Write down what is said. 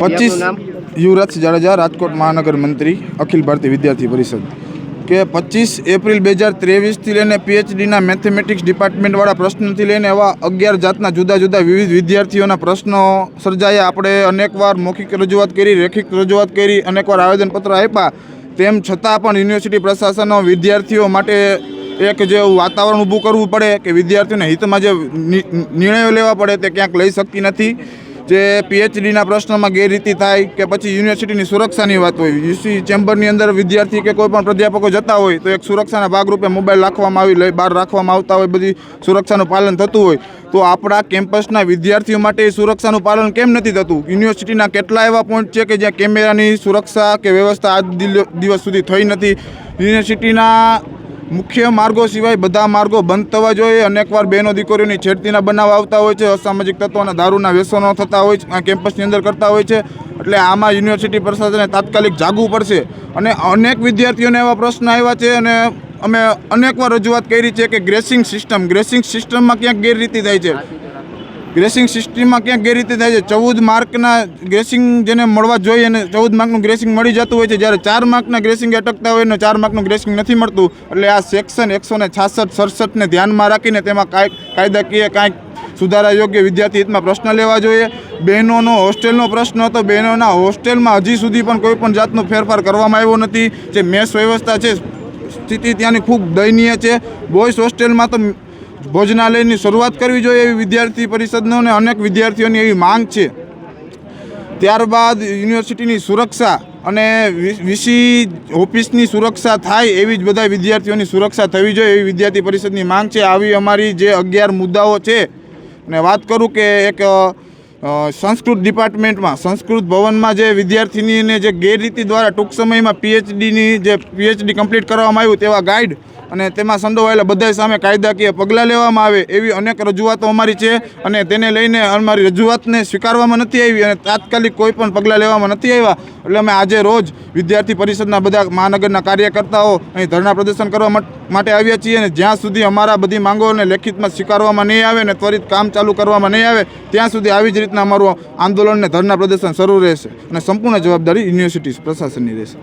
25 યુવરાજ જાડેજા, રાજકોટ મહાનગર મંત્રી, અખિલ ભારતીય વિદ્યાર્થી પરિષદ, કે 25 એપ્રિલ 2023થી લઈને પીએચડીના મેથેમેટિક્સ ડિપાર્ટમેન્ટવાળા પ્રશ્નોથી લઈને એવા 11 જાતના જુદા જુદા વિવિધ વિદ્યાર્થીઓના પ્રશ્નો સર્જાયા. આપણે અનેકવાર મૌખિક રજૂઆત કરી, રેખિક રજૂઆત કરી, અનેકવાર આવેદનપત્ર આપ્યા, તેમ છતાં પણ યુનિવર્સિટી પ્રશાસનો વિદ્યાર્થીઓ માટે એક જે વાતાવરણ ઊભું કરવું પડે કે વિદ્યાર્થીઓના હિતમાં જે નિર્ણયો લેવા પડે તે ક્યાંક લઈ શકતી નથી. જે પીએચડીના પ્રશ્નોમાં ગેરરીતિ થાય કે પછી યુનિવર્સિટીની સુરક્ષાની વાત હોય, યુસી ચેમ્બરની અંદર વિદ્યાર્થી કે કોઈ પણ પ્રાધ્યાપકો જતા હોય તો એક સુરક્ષાના ભાગરૂપે મોબાઈલ રાખવામાં આવી, બહાર રાખવામાં આવતા હોય, બધી સુરક્ષાનું પાલન થતું હોય, તો આપણા કેમ્પસના વિદ્યાર્થીઓ માટે સુરક્ષાનું પાલન કેમ નથી થતું? યુનિવર્સિટીના કેટલા એવા પોઈન્ટ છે કે જ્યાં કેમેરાની સુરક્ષા કે વ્યવસ્થા આજ દિવસ સુધી થઈ નથી. યુનિવર્સિટીના મુખ્ય માર્ગો સિવાય બધા માર્ગો બંધ થવા જોઈએ. અનેકવાર બહેનો દીકરીઓની છેડતીના બનાવ આવતા હોય છે, અસામાજિક તત્વોના દારૂના વ્યસનો થતા હોય છે, આ કેમ્પસની અંદર કરતા હોય છે. એટલે આમાં યુનિવર્સિટી પ્રશાસને તાત્કાલિક જાગવું પડશે. અને અનેક વિદ્યાર્થીઓને એવા પ્રશ્ન આવ્યા છે અને અમે અનેકવાર રજૂઆત કરી છે કે ગ્રેસિંગ સિસ્ટમમાં ક્યાંક ગેરરીતિ થાય છે. ગ્રેસિંગ સિસ્ટમમાં ક્યાંક ગેરરીતિ થાય છે. 14 માર્કના ગ્રેસિંગ જેને મળવા જોઈએ અને 14 માર્કનું ગ્રેસિંગ મળી જતું હોય છે, જ્યારે 4 માર્કના ગ્રેસિંગ અટકતા હોય અને 4 માર્કનું ગ્રેસિંગ નથી મળતું. એટલે આ સેક્શન 166-67ને ધ્યાનમાં રાખીને તેમાં કાયદાકીય કાંઈક સુધારા યોગ્ય વિદ્યાર્થી હિતમાં પ્રશ્ન લેવા જોઈએ. બહેનોનો હોસ્ટેલનો પ્રશ્ન હતો, બહેનોના હોસ્ટેલમાં હજી સુધી પણ કોઈ પણ જાતનો ફેરફાર કરવામાં આવ્યો નથી. જે મેસ વ્યવસ્થા છે, સ્થિતિ ત્યાંની ખૂબ દયનીય છે. બોયઝ હોસ્ટેલમાં તો ભોજનાલયની શરૂઆત કરવી જોઈએ એવી વિદ્યાર્થી પરિષદનો અને અનેક વિદ્યાર્થીઓની એવી માંગ છે. ત્યારબાદ યુનિવર્સિટીની સુરક્ષા અને વીસી ઓફિસની સુરક્ષા થાય એવી જ બધા વિદ્યાર્થીઓની સુરક્ષા થવી જોઈએ એવી વિદ્યાર્થી પરિષદની માંગ છે. આવી અમારી જે 11 મુદ્દાઓ છે. અને વાત કરું કે એક સંસ્કૃત ડિપાર્ટમેન્ટમાં, સંસ્કૃત ભવનમાં જે વિદ્યાર્થીનીને જે ગેરરીતિ દ્વારા ટૂંક સમયમાં પીએચડી કમ્પ્લીટ કરવામાં આવ્યું તેવા ગાઈડ અને તેમાં સંડોવાયેલા બધા સામે કાયદાકીય પગલાં લેવામાં આવે એવી અનેક રજૂઆતો અમારી છે. અને તેને લઈને અમારી રજૂઆતને સ્વીકારવામાં નથી આવી અને તાત્કાલિક કોઈ પણ પગલાં લેવામાં નથી આવ્યા. એટલે અમે આજે રોજ વિદ્યાર્થી પરિષદના બધા મહાનગરના કાર્યકર્તાઓ અહીં ધરણા પ્રદર્શન કરવા માટે આવ્યા છીએ. અને જ્યાં સુધી અમારા બધી માંગોને લેખિતમાં સ્વીકારવામાં નહીં આવે અને ત્વરિત કામ ચાલુ કરવામાં નહીં આવે ત્યાં સુધી આવી જ રીતના અમારું આંદોલન અને ધરણા પ્રદર્શન શરૂ રહેશે અને સંપૂર્ણ જવાબદારી યુનિવર્સિટી પ્રશાસનની રહેશે.